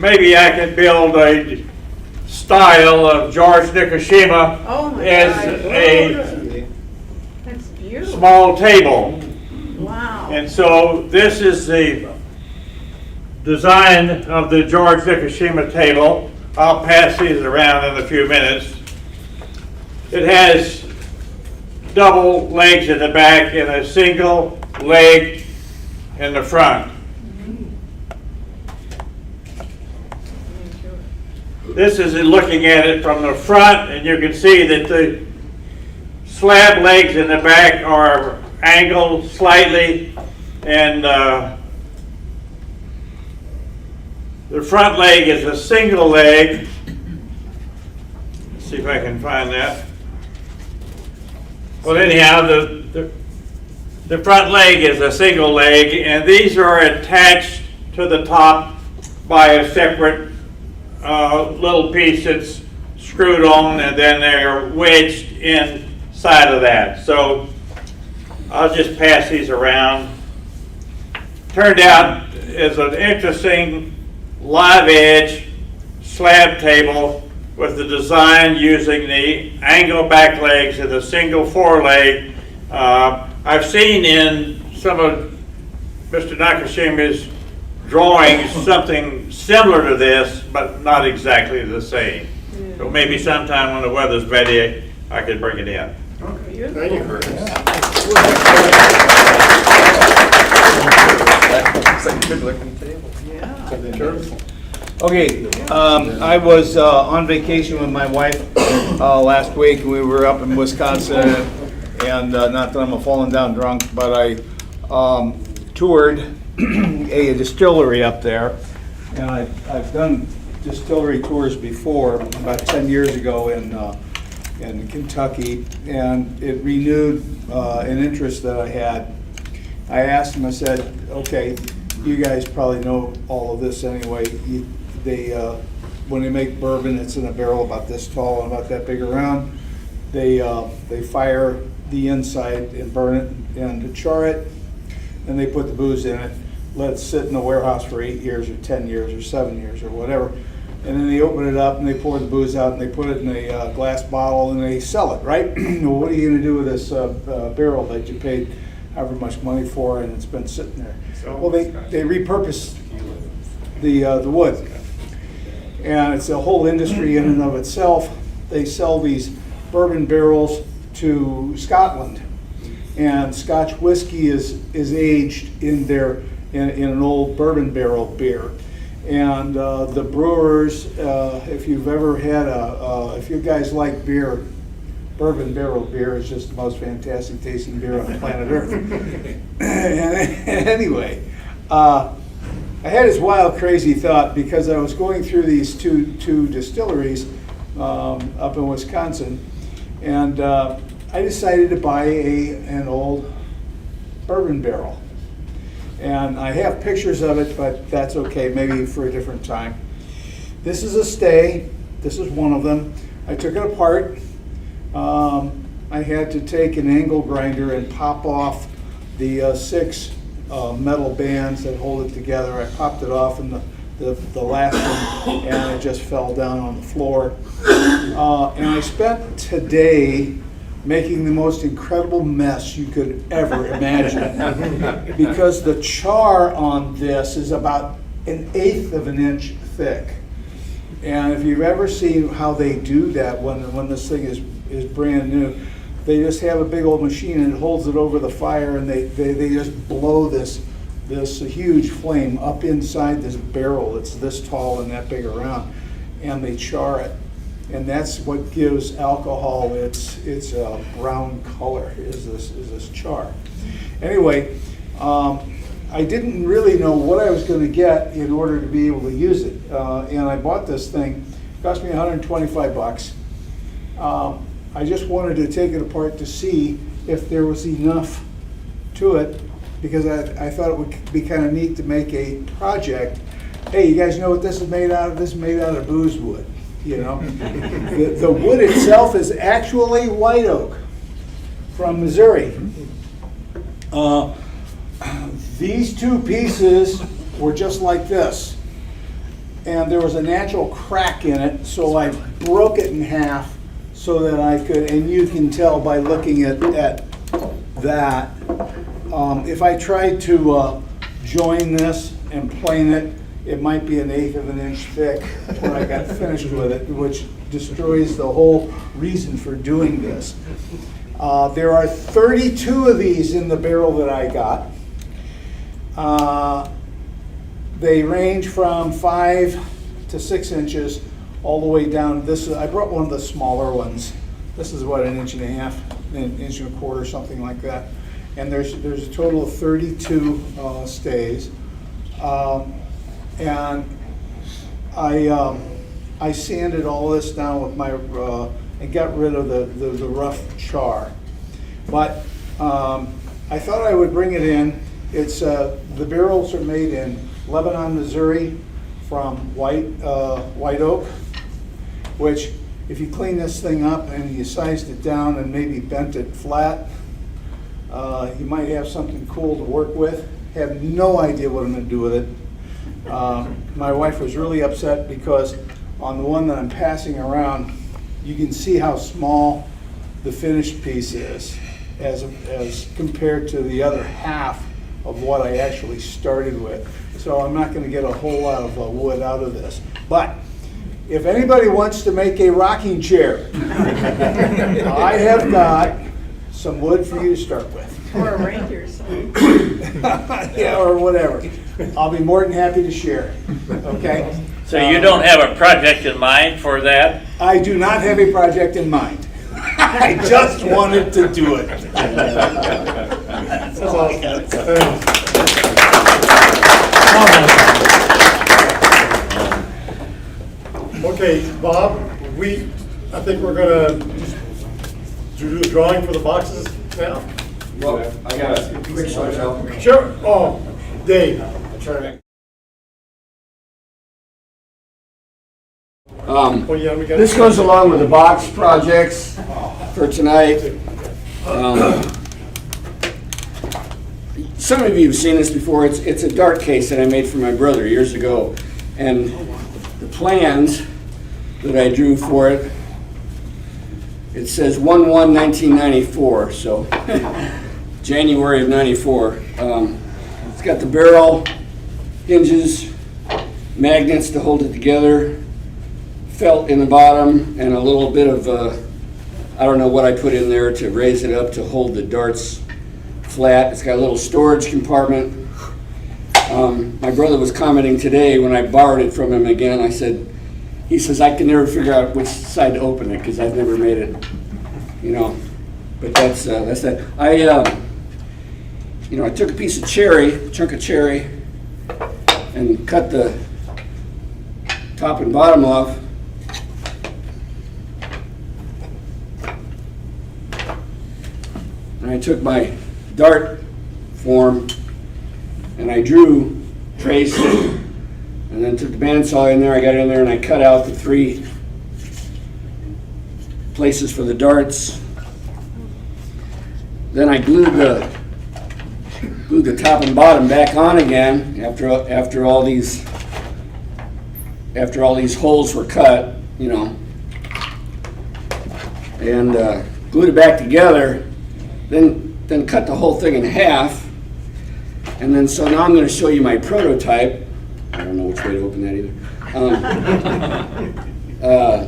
maybe I could build a style of George Nikishima Oh my as God. a That's beautiful. small table. Wow. And so this is the design of the George Nikishima table. I'll pass these around in a few minutes. It has double legs in the back and a single leg in the front. This is looking at it from the front, and you can see that the slab legs in the back are angled slightly, and the front leg is a single leg. Let's see if I can find that. Well, anyhow, the front leg is a single leg, and these are attached to the top by a separate little piece that's screwed on, and then they're wedged inside of that. So I'll just pass these around. Turned out as an interesting live edge slab table with the design using the angle back legs and the single foreleg. I've seen in some of Mr. Nakashima's drawings something similar to this, but not exactly the same. Yeah. So maybe sometime when the weather's ready, I could bring it in. Beautiful. Thank you, Chris. It's like a good looking table. Yeah. Okay, I was on vacation with my wife last week. We were up in Wisconsin, and not that I'm a falling down drunk, but I toured a distillery up there. And I've done distillery tours before, about 10 years ago in Kentucky, and it renewed an interest that I had. I asked them, I said, okay, you guys probably know all of this anyway. When they make bourbon, it's in a barrel about this tall and about that big around. They fire the inside and burn it and char it, and they put the booze in it, let it sit in the warehouse for 8 years or 10 years or 7 years or whatever. And then they open it up and they pour the booze out and they put it in a glass bottle and they sell it, right? Well, what are you going to do with this barrel that you paid however much money for and it's been sitting there? Well, they repurpose the wood. And it's a whole industry in and of itself. They sell these bourbon barrels to Scotland, and Scotch whiskey is aged in an old bourbon barrel beer. And the brewers, if you've ever had if you guys like beer, bourbon barrel beer is just the most fantastic tasting beer on planet Earth. and anyway. I had this wild, crazy thought because I was going through these two distilleries up in Wisconsin, and I decided to buy an old bourbon barrel. And I have pictures of it, but that's okay, maybe for a different time. This is a stay. This is one of them. I took it apart. I had to take an angle grinder and pop off the 6 metal bands that hold it together. I popped it off in the last one, and it just fell down on the floor. And I spent today making the most incredible mess you could ever imagine, because the char on this is about 1/8 of an inch thick. And if you've ever seen how they do that when this thing is brand new, they just have a big old machine and it holds it over the fire, and they just blow this huge flame up inside this barrel that's this tall and that big around, and they char it. And that's what gives alcohol its brown color, is this char. Anyway, I didn't really know what I was going to get in order to be able to use it, and I bought this thing. It cost me $125. I just wanted to take it apart to see if there was enough to it, because I thought it would be kind of neat to make a project. Hey, you guys know what this is made out of? This is made out of booze wood. You know, the wood itself is actually white oak from Missouri. These two pieces were just like this, and there was a natural crack in it, so I broke it in half so that I could, and you can tell by looking at that, if I tried to join this and plane it, it might be 1/8 of an inch thick when I got finished with it, which destroys the whole reason for doing this. There are 32 of these in the barrel that I got. They range from 5 to 6 inches all the way down. I brought one of the smaller ones. This is what, 1.5 inches, 1.25 inches, something like that. And there's a total of 32 stays. And I sanded all this down with my and got rid of the rough char. But I thought I would bring it in. It's the barrels are made in Lebanon, Missouri, from white oak, which if you clean this thing up and you sized it down and maybe bent it flat, you might have something cool to work with. Have no idea what I'm going to do with it. My wife was really upset because on the one that I'm passing around, you can see how small the finished piece is as compared to the other half of what I actually started with. So I'm not going to get a whole lot of wood out of this. But if anybody wants to make a rocking chair, I have got some wood for you to start with. Or a reindeer sign. Yeah, or whatever. I'll be more than happy to share. Okay? So you don't have a project in mind for that? I do not have a project in mind. I just wanted to do it. That's all I got. Okay, Bob, I think we're gonna do a drawing for the boxes now. Well, I got a quick shot out. Sure. Oh, Dave. Oh yeah, we got. This goes along with the box projects for tonight. Some of you have seen this before. It's a dart case that I made for my brother years ago. And the plans that I drew for it, it says 1/1/1994, so January of 94. It's got the barrel, hinges, magnets to hold it together, felt in the bottom, and a little bit of, I don't know what I put in there to raise it up to hold the darts flat. It's got a little storage compartment. My brother was commenting today when I borrowed it from him again. He says, I can never figure out which side to open it because I've never made it, But that's that. I took a piece of chunk of cherry, and cut the top and bottom off. And I took my dart form and I drew, traced, and then took the bandsaw in there. I got in there and I cut out the 3 places for the darts. Then I glued the top and bottom back on again after all these holes were cut, and glued it back together. Then cut the whole thing in half. And then, so now I'm going to show you my prototype. I don't know which way to open that either.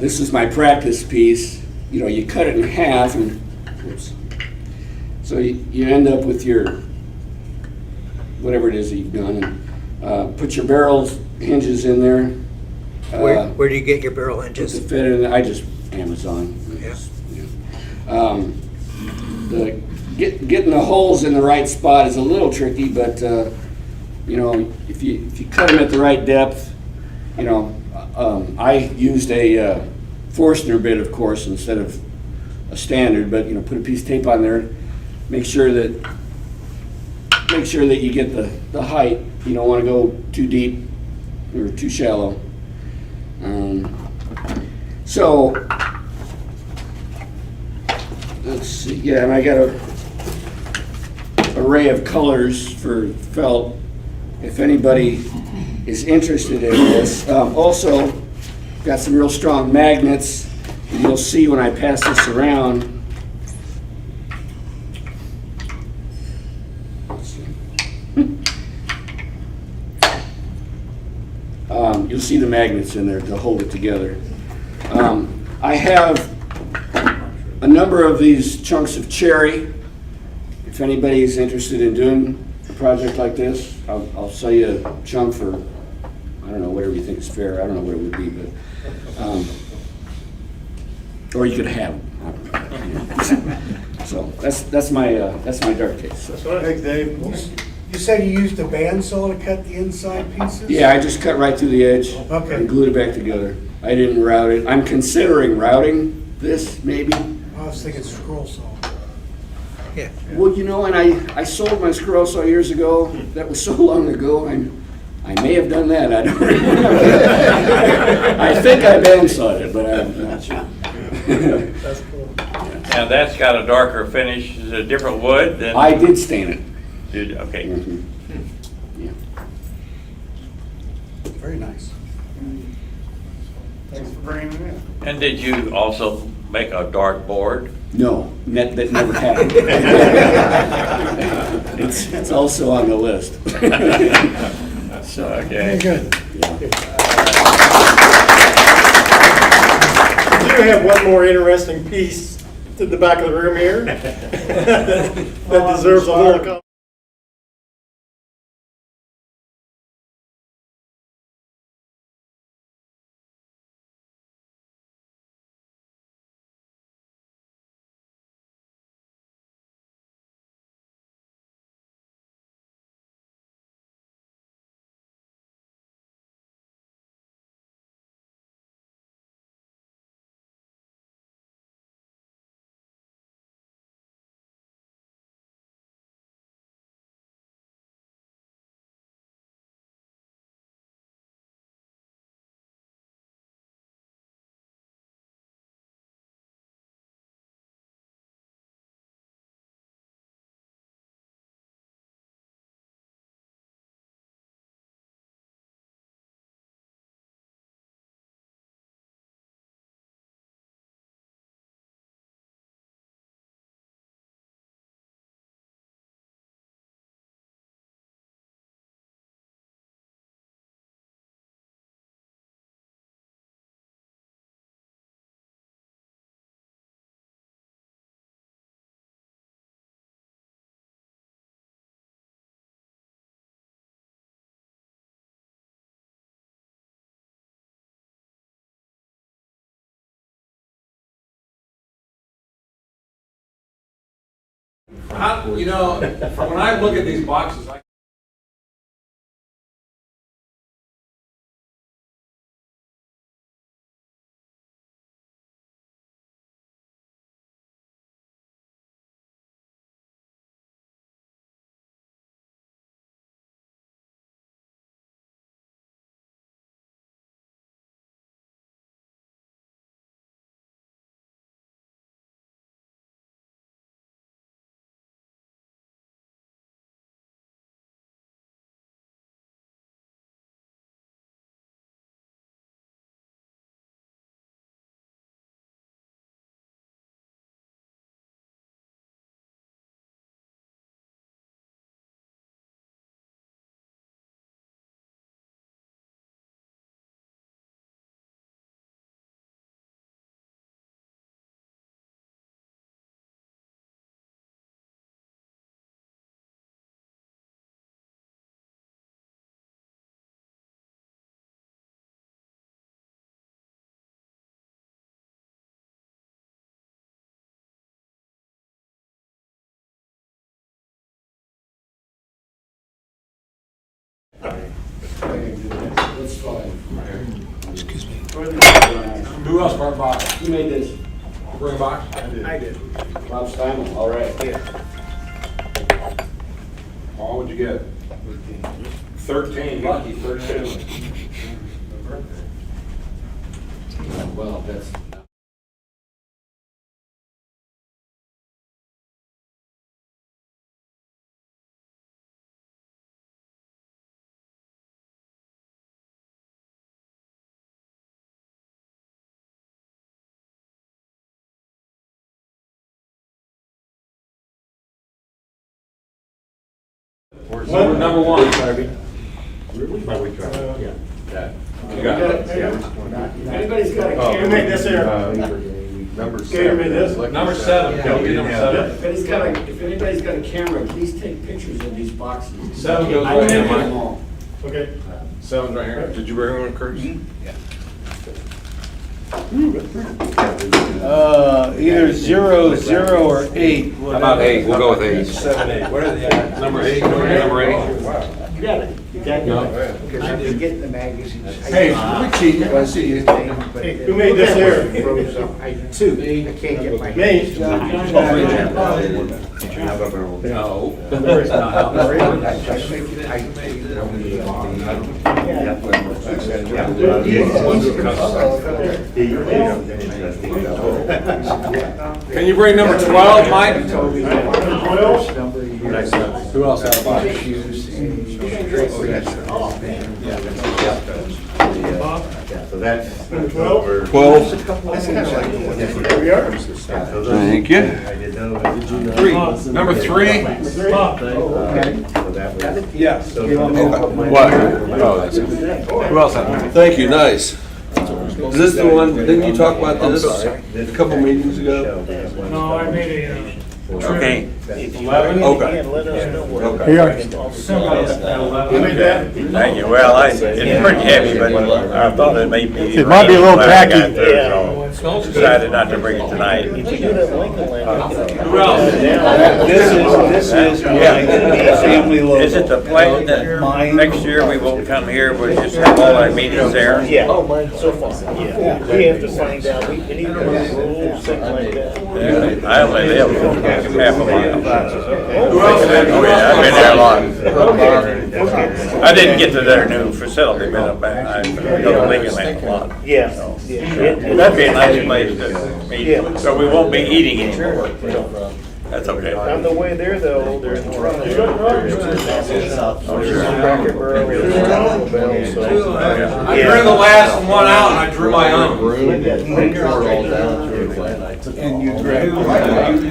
This is my practice piece. You cut it in half, and whoops. So you end up with your, whatever it is that you've done. And, put your barrels, hinges in there. Where do you get your barrel hinges? To fit in, I just Amazon. Yeah. Getting the holes in the right spot is a little tricky, but if you cut them at the right depth, I used a Forstner bit, of course, instead of a standard. But put a piece of tape on there, make sure that you get the height. You don't want to go too deep or too shallow. So let's see. Yeah, and I got a array of colors for felt. if anybody is interested in this. Also, got some real strong magnets. And you'll see when I pass this around. You'll see the magnets in there to hold it together. I have a number of these chunks of cherry. If anybody is interested in doing a project like this, I'll sell you a chunk for, I don't know, whatever you think is fair. I don't know what it would be, but, or you could have them. So that's my dark case. So. Thanks, Dave. You said you used a bandsaw to cut the inside pieces? Yeah, I just cut right through the edge Okay. and glued it back together. I didn't route it. I'm considering routing this, maybe. I was thinking scroll saw. Yeah. Well, you know, and I sold my scroll saw years ago. That was so long ago. I may have done that. I don't remember. I think I bandsawed it, but I'm not sure. That's cool. And that's got a darker finish, is it a different wood than? I did stain it. Okay. Mhm. Yeah. Very nice. Thanks for bringing it in. And did you also make a dark board? No, that never happened. It's also on the list. So, Okay. Good. We do have one more interesting piece to the back of the room here that deserves a little comment. You know, when I look at these boxes, That's fine. who else brought a box? Who made this? You bring a box? I did. Rob Steinman, all right. Oh, what'd you get? 13, lucky 13. Well, that's. So number one. You got it? Anybody's got a You camera? made this here. Number Okay, you made this? Number seven. Can we get number seven? If anybody's got a camera, please take pictures of these boxes. Seven goes I right can't in get them mine. all. Okay. Seven's right here. Did you bring one, Kurt? Either 0, 0, or 8. How about eight? We'll go with eight. 7, 8. What are the odds? Number eight, number eight. You got it. You got it. Because I was getting the magazines. Hey, we cheating, I see you. Hey, who made this here? Two. I can't get my. Me. Can you bring number 12, Mike? 12. Who else had a box? So that's. Number 12. 12. There we are. Thank you. Three. Number 3. Yes. What? Oh, that's it. Who else had one? Thank you, nice. Is this the one, didn't you talk about this a couple meetings ago? No, I made a, Okay. 11. Okay. Here. Who made that? Thank you. Well, it's pretty heavy, but I thought it may be. It might be a little when I got tacky. there, so decided not to bring it tonight. Who else? This is my family logo. Is it the plan that next year we won't come here, we'll just have all our meetings there? Yeah, so far, yeah. We have to find out, we need to rules, things like that. I only live half a mile. Who else had Oh, yeah, I've been there a lot. I didn't get to their new facility, but I go to Lincoln Land a lot. Yeah, That'd be a nice place to meet, so we won't be eating anymore. That's okay. on the way there though, there's Cracker Barrel, there's Taco Bell, so. I drew the last one out and I drew my own. And you grab, you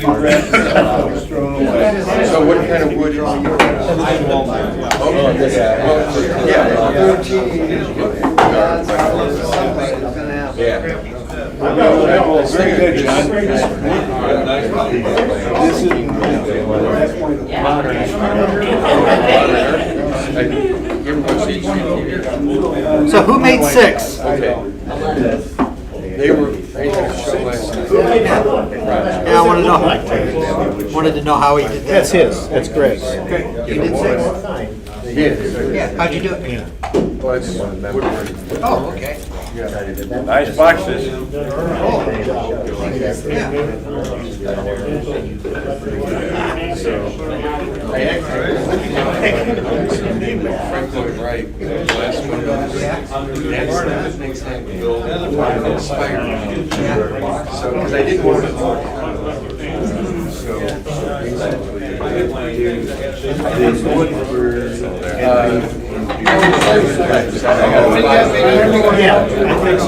grab the thrown away. So what kind of wood is Yeah. Very good, John. This is. So who made 6? They were, they had a show last night. Yeah, I wanted to know how he did that. That's his, that's Greg's. You did 6? Yeah, how'd you do it? Oh, okay. Nice boxes. I actually, Franklin Wright, last one. That's next time we go. Inspired. So, because I didn't want to. Yeah, I think so.